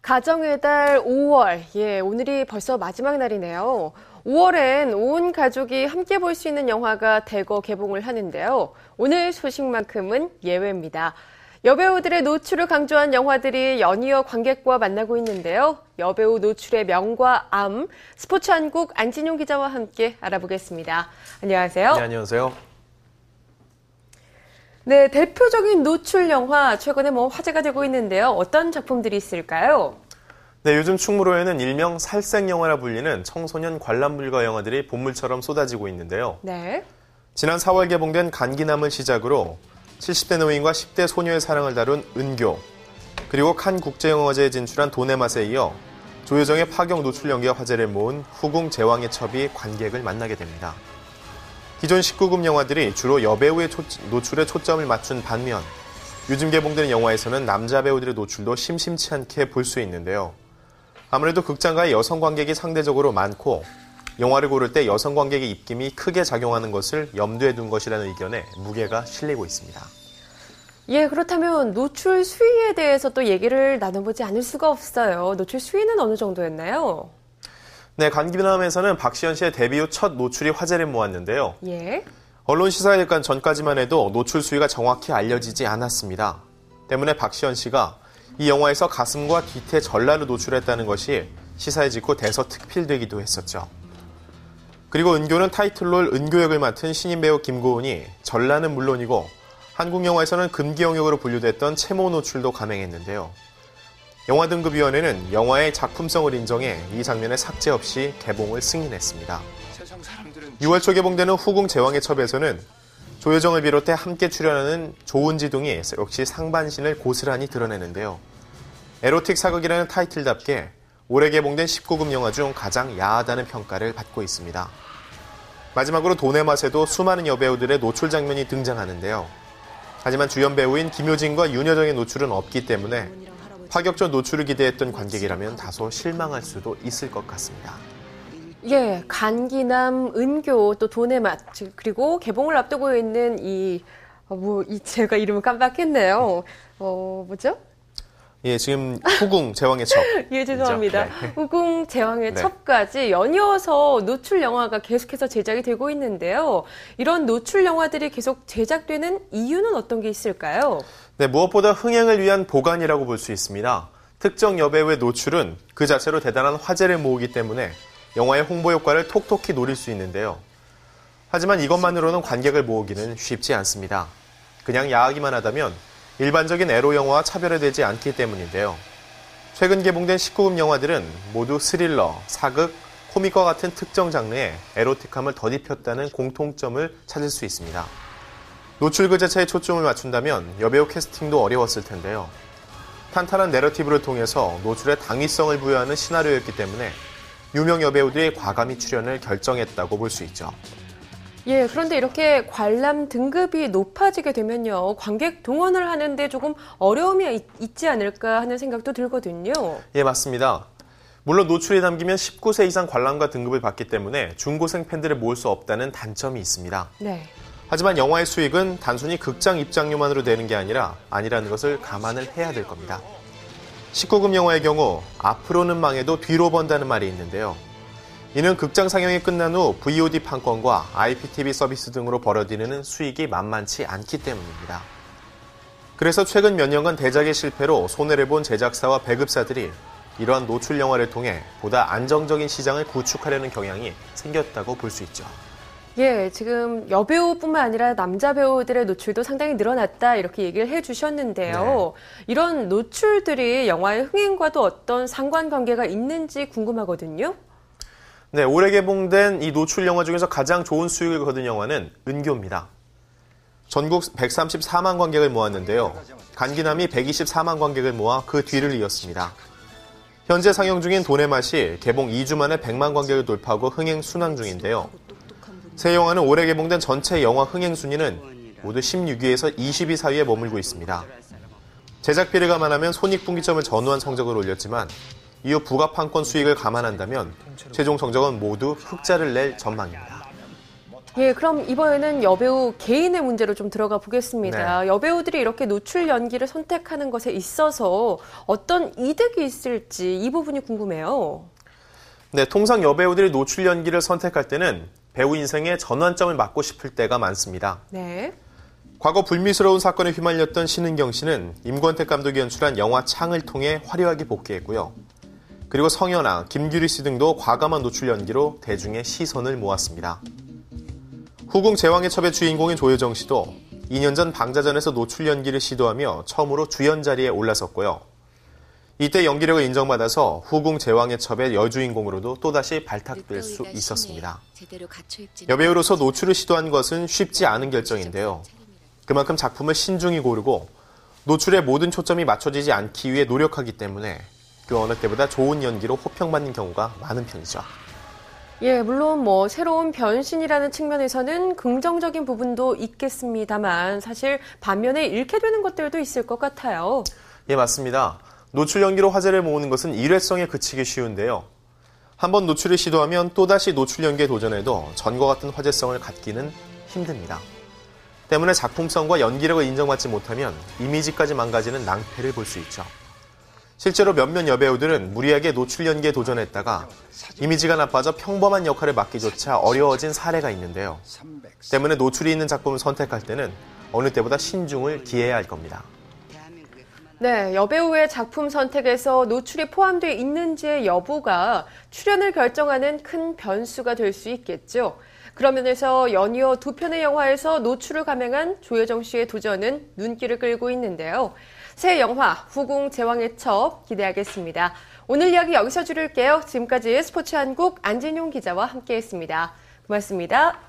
가정의 달 5월, 오늘이 벌써 마지막 날이네요. 5월엔 온 가족이 함께 볼 수 있는 영화가 대거 개봉을 하는데요. 오늘 소식만큼은 예외입니다. 여배우들의 노출을 강조한 영화들이 연이어 관객과 만나고 있는데요. 여배우 노출의 명과 암, 스포츠 한국 안진용 기자와 함께 알아보겠습니다. 안녕하세요. 네, 안녕하세요. 네, 대표적인 노출 영화 최근에 화제가 되고 있는데요. 어떤 작품들이 있을까요? 네, 요즘 충무로에는 일명 살색 영화라 불리는 청소년 관람 불가 영화들이 본물처럼 쏟아지고 있는데요. 네. 지난 4월 개봉된 간기남을 시작으로 70대 노인과 10대 소녀의 사랑을 다룬 은교, 그리고 칸 국제영화제에 진출한 돈의 맛에 이어 조여정의 파격 노출 연기가 화제를 모은 후궁 제왕의 첩이 관객을 만나게 됩니다. 기존 19금 영화들이 주로 여배우의 노출에 초점을 맞춘 반면 요즘 개봉되는 영화에서는 남자 배우들의 노출도 심심치 않게 볼 수 있는데요. 아무래도 극장가의 여성 관객이 상대적으로 많고 영화를 고를 때 여성 관객의 입김이 크게 작용하는 것을 염두에 둔 것이라는 의견에 무게가 실리고 있습니다. 예, 그렇다면 노출 수위에 대해서 또 얘기를 나눠보지 않을 수가 없어요. 노출 수위는 어느 정도였나요? 네, 간기남에서는 박시현 씨의 데뷔 후 첫 노출이 화제를 모았는데요. 예. 언론 시사회관 전까지만 해도 노출 수위가 정확히 알려지지 않았습니다. 때문에 박시현 씨가 이 영화에서 가슴과 뒤태 전란을 노출했다는 것이 시사회 직후 대서특필되기도 했었죠. 그리고 은교는 타이틀롤 은교 역을 맡은 신인 배우 김고은이 전란은 물론이고 한국 영화에서는 금기 영역으로 분류됐던 채모 노출도 감행했는데요. 영화등급위원회는 영화의 작품성을 인정해 이 장면의 삭제 없이 개봉을 승인했습니다. 6월 초 개봉되는 후궁 제왕의 첩에서는 조여정을 비롯해 함께 출연하는 조은지 등이 역시 상반신을 고스란히 드러내는데요. 에로틱 사극이라는 타이틀답게 올해 개봉된 19금 영화 중 가장 야하다는 평가를 받고 있습니다. 마지막으로 돈의 맛에도 수많은 여배우들의 노출 장면이 등장하는데요. 하지만 주연 배우인 김효진과 윤여정의 노출은 없기 때문에 파격적 노출을 기대했던 관객이라면 다소 실망할 수도 있을 것 같습니다. 예, 간기남, 은교, 또 돈의 맛, 그리고 개봉을 앞두고 있는 제가 이름을 깜빡했네요. 뭐죠? 예, 지금 후궁 제왕의 첩. 예, 죄송합니다. 네. 후궁 제왕의 네. 첩까지 연이어서 노출 영화가 계속해서 제작이 되고 있는데요. 이런 노출 영화들이 계속 제작되는 이유는 어떤 게 있을까요? 네, 무엇보다 흥행을 위한 보관이라고 볼 수 있습니다. 특정 여배우의 노출은 그 자체로 대단한 화제를 모으기 때문에 영화의 홍보 효과를 톡톡히 노릴 수 있는데요. 하지만 이것만으로는 관객을 모으기는 쉽지 않습니다. 그냥 야하기만 하다면 일반적인 에로 영화와 차별화되지 않기 때문인데요. 최근 개봉된 19금 영화들은 모두 스릴러, 사극, 코믹과 같은 특정 장르에 에로틱함을 덧입혔다는 공통점을 찾을 수 있습니다. 노출 그 자체에 초점을 맞춘다면 여배우 캐스팅도 어려웠을 텐데요. 탄탄한 내러티브를 통해서 노출에 당위성을 부여하는 시나리오였기 때문에 유명 여배우들이 과감히 출연을 결정했다고 볼 수 있죠. 예, 그런데 이렇게 관람 등급이 높아지게 되면요. 관객 동원을 하는데 조금 어려움이 있지 않을까 하는 생각도 들거든요. 예, 맞습니다. 물론 노출이 담기면 19세 이상 관람가 등급을 받기 때문에 중고생 팬들을 모을 수 없다는 단점이 있습니다. 네. 하지만 영화의 수익은 단순히 극장 입장료만으로 되는 게 아니라는 것을 감안을 해야 될 겁니다. 19금 영화의 경우 앞으로는 망해도 뒤로 번다는 말이 있는데요. 이는 극장 상영이 끝난 후 VOD 판권과 IPTV 서비스 등으로 벌어들이는 수익이 만만치 않기 때문입니다. 그래서 최근 몇 년간 대작의 실패로 손해를 본 제작사와 배급사들이 이러한 노출 영화를 통해 보다 안정적인 시장을 구축하려는 경향이 생겼다고 볼 수 있죠. 예, 지금 여배우뿐만 아니라 남자 배우들의 노출도 상당히 늘어났다 이렇게 얘기를 해주셨는데요. 네. 이런 노출들이 영화의 흥행과도 어떤 상관관계가 있는지 궁금하거든요. 네, 올해 개봉된 이 노출 영화 중에서 가장 좋은 수익을 거둔 영화는 은교입니다. 전국 134만 관객을 모았는데요. 간기남이 124만 관객을 모아 그 뒤를 이었습니다. 현재 상영 중인 돈의 맛이 개봉 2주 만에 100만 관객을 돌파하고 흥행 순항 중인데요. 새 영화는 올해 개봉된 전체 영화 흥행 순위는 모두 16위에서 20위 사이에 머물고 있습니다. 제작비를 감안하면 손익분기점을 전후한 성적을 올렸지만 이후 부가판권 수익을 감안한다면 최종 성적은 모두 흑자를 낼 전망입니다. 예, 그럼 이번에는 여배우 개인의 문제로 좀 들어가 보겠습니다. 네. 여배우들이 이렇게 노출 연기를 선택하는 것에 있어서 어떤 이득이 있을지 이 부분이 궁금해요. 네, 통상 여배우들이 노출 연기를 선택할 때는 배우 인생의 전환점을 맞고 싶을 때가 많습니다. 네. 과거 불미스러운 사건에 휘말렸던 신은경 씨는 임권택 감독이 연출한 영화 창을 통해 화려하게 복귀했고요. 그리고 성현아, 김규리 씨 등도 과감한 노출 연기로 대중의 시선을 모았습니다. 후궁 제왕의 첩의 주인공인 조여정 씨도 2년 전 방자전에서 노출 연기를 시도하며 처음으로 주연 자리에 올라섰고요. 이때 연기력을 인정받아서 후궁 제왕의 첩의 여주인공으로도 또다시 발탁될 수 있었습니다. 여배우로서 노출을 시도한 것은 쉽지 않은 결정인데요. 그만큼 작품을 신중히 고르고 노출에 모든 초점이 맞춰지지 않기 위해 노력하기 때문에 그 어느 때보다 좋은 연기로 호평받는 경우가 많은 편이죠. 예, 물론 새로운 변신이라는 측면에서는 긍정적인 부분도 있겠습니다만 사실 반면에 잃게 되는 것들도 있을 것 같아요. 예, 맞습니다. 노출 연기로 화제를 모으는 것은 일회성에 그치기 쉬운데요. 한번 노출을 시도하면 또다시 노출 연기에 도전해도 전과 같은 화제성을 갖기는 힘듭니다. 때문에 작품성과 연기력을 인정받지 못하면 이미지까지 망가지는 낭패를 볼 수 있죠. 실제로 몇몇 여배우들은 무리하게 노출 연기에 도전했다가 이미지가 나빠져 평범한 역할을 맡기조차 어려워진 사례가 있는데요. 때문에 노출이 있는 작품을 선택할 때는 어느 때보다 신중을 기해야 할 겁니다. 네, 여배우의 작품 선택에서 노출이 포함되어 있는지의 여부가 출연을 결정하는 큰 변수가 될 수 있겠죠. 그런 면에서 연이어 두 편의 영화에서 노출을 감행한 조여정 씨의 도전은 눈길을 끌고 있는데요. 새 영화 후궁 제왕의 첩 기대하겠습니다. 오늘 이야기 여기서 줄일게요. 지금까지 스포츠한국 안진용 기자와 함께했습니다. 고맙습니다.